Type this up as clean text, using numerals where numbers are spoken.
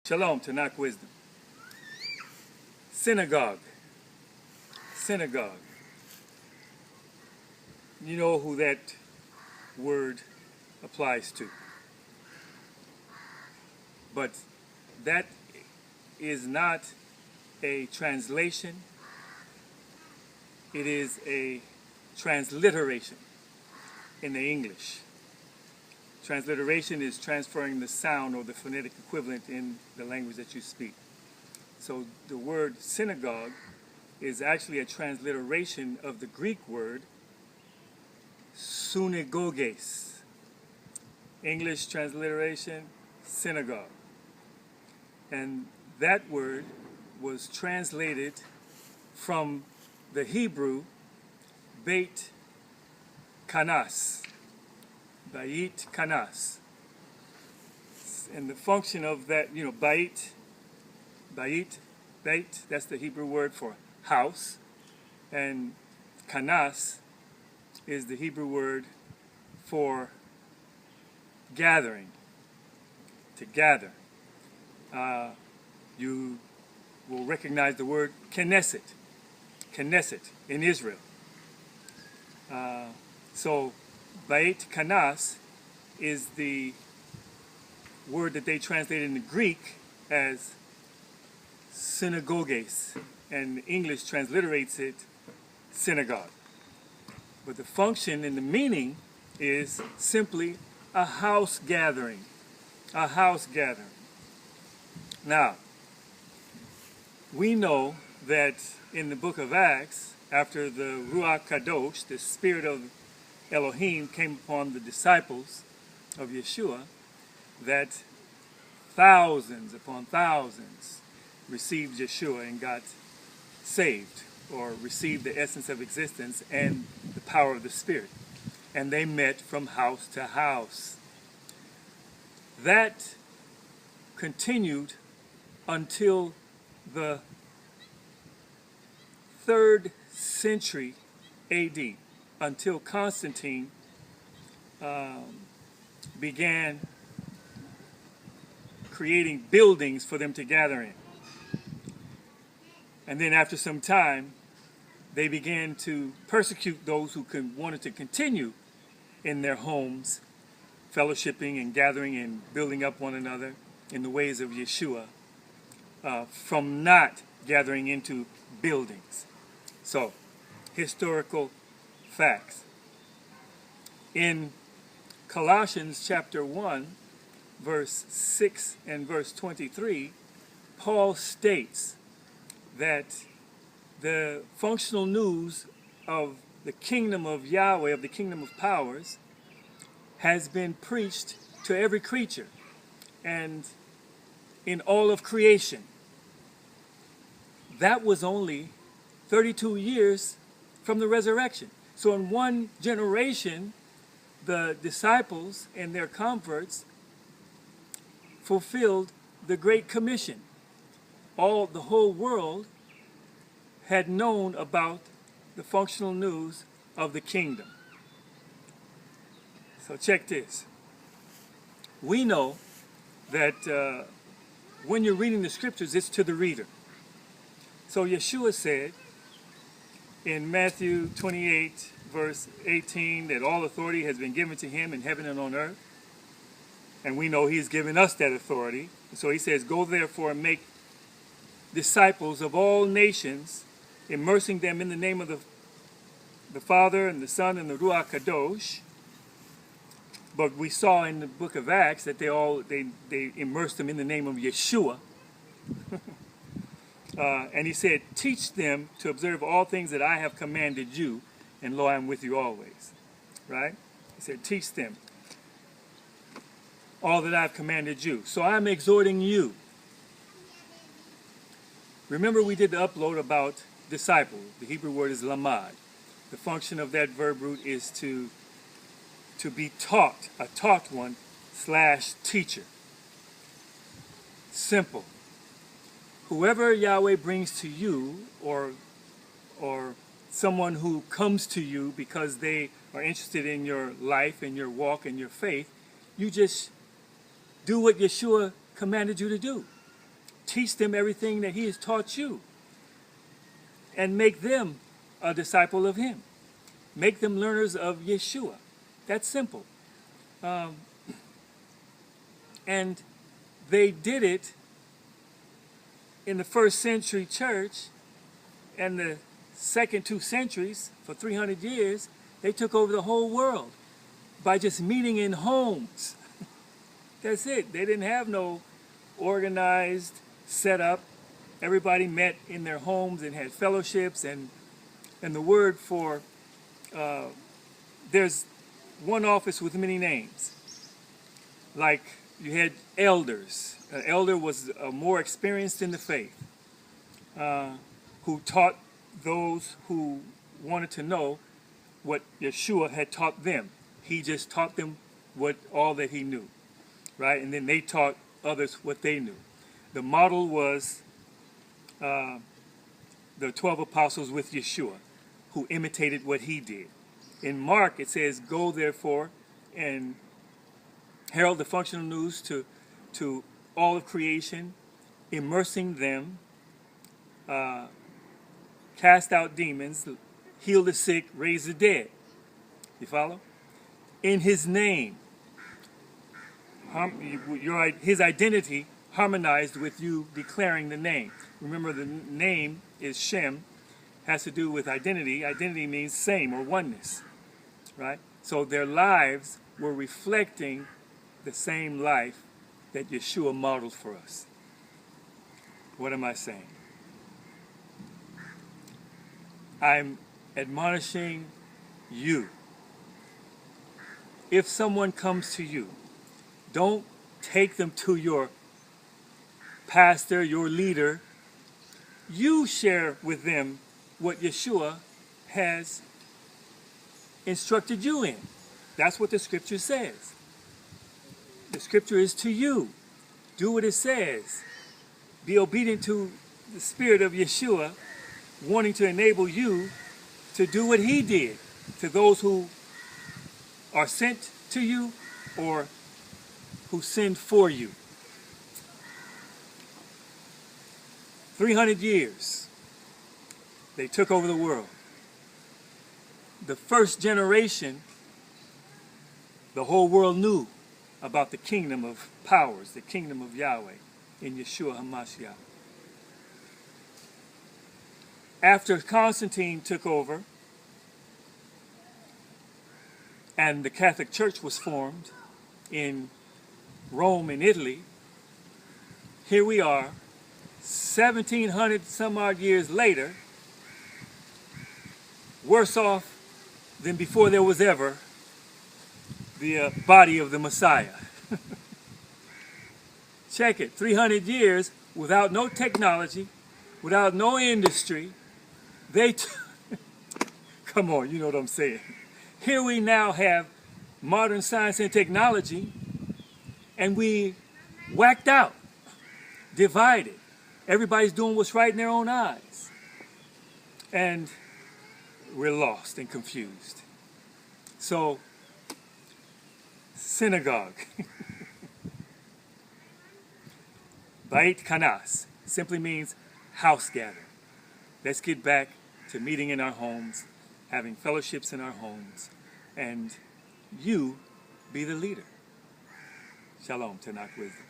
Shalom, TaNaKh Wisdom. Synagogue. Synagogue. You know who that word applies to. But that is not a translation. It is a transliteration in the English. Transliteration is transferring the sound or the phonetic equivalent in the language that you speak. So the word synagogue is actually a transliteration of the Greek word synagogues. English transliteration, synagogue. And that word was translated from the Hebrew bayit kanas. Bayit kanas. And the function of that, bayit, that's the Hebrew word for house. And kanas is the Hebrew word for gathering, to gather. You will recognize the word Knesset in Israel. So bayit kanas is the word that they translated in the Greek as synagogues, and English transliterates it synagogue. But the function and the meaning is simply a house gathering. A house gathering. Now, we know that in the book of Acts, after the Ruach Kadosh, the Spirit of Elohim, came upon the disciples of Yeshua, that thousands upon thousands received Yeshua and got saved, or received the essence of existence and the power of the Spirit. And they met from house to house. That continued until the 3rd century AD, until Constantine began creating buildings for them to gather in. And then after some time, they began to persecute those who wanted to continue in their homes, fellowshipping and gathering and building up one another in the ways of Yeshua, from not gathering into buildings. So, historical facts. In Colossians chapter 1, verse 6 and verse 23, Paul states that the functional news of the kingdom of Yahweh, of the kingdom of powers, has been preached to every creature and in all of creation. That was only 32 years from the resurrection. So in one generation, the disciples and their converts fulfilled the Great Commission. The whole world had known about the functional news of the kingdom. So check this. We know that when you're reading the scriptures, it's to the reader. So Yeshua said in Matthew 28, verse 18, that all authority has been given to him in heaven and on earth. And we know he's given us that authority. So he says, go therefore and make disciples of all nations, immersing them in the name of the Father and the Son and the Ruach Kadosh. But we saw in the book of Acts that they immersed them in the name of Yeshua. And he said, teach them to observe all things that I have commanded you, and lo, I am with you always. Right? He said, teach them all that I've commanded you. So I'm exhorting you. Remember, we did the upload about disciple. The Hebrew word is lamad. The function of that verb root is to be taught, a taught one / teacher. Simple. Whoever Yahweh brings to you, or someone who comes to you because they are interested in your life and your walk and your faith, you just do what Yeshua commanded you to do. teach them everything that he has taught you, and make them a disciple of him. Make them learners of Yeshua. That's simple. And they did it in the first century church, and the second 2 centuries, for 300 years, they took over the whole world by just meeting in homes. That's it. They didn't have no organized setup. Everybody met in their homes and had fellowships, and the word for, there's one office with many names. Like you had elders. An elder was more experienced in the faith, who taught those who wanted to know what Yeshua had taught them. He just taught them all that he knew, right? And then they taught others what they knew. The model was the 12 apostles with Yeshua, who imitated what he did. In Mark, it says, "Go therefore and herald the functional news to all of creation, immersing them, cast out demons, heal the sick, raise the dead." You follow? In his name. His identity harmonized with you declaring the name. Remember, the name is Shem, has to do with identity. Identity means same or oneness, right? So their lives were reflecting the same life that Yeshua modeled for us. What am I saying? I'm admonishing you. If someone comes to you, don't take them to your pastor, your leader. You share with them what Yeshua has instructed you in. That's what the scripture says. The scripture is to you. Do what it says. Be obedient to the spirit of Yeshua, wanting to enable you to do what he did to those who are sent to you or who send for you. 300 years, they took over the world. The first generation, the whole world knew about the kingdom of powers, the kingdom of Yahweh in Yeshua HaMashiach. After Constantine took over and the Catholic Church was formed in Rome and Italy, here we are, 1700 some odd years later, worse off than before there was ever the body of the Messiah. Check it, 300 years without no technology, without no industry. Come on, you know what I'm saying. Here we now have modern science and technology, and we whacked out, divided. Everybody's doing what's right in their own eyes. And we're lost and confused. So, synagogue. Bayit kanas simply means house gathering. Let's get back to meeting in our homes, having fellowships in our homes, and you be the leader. Shalom, TaNaKh Wisdom.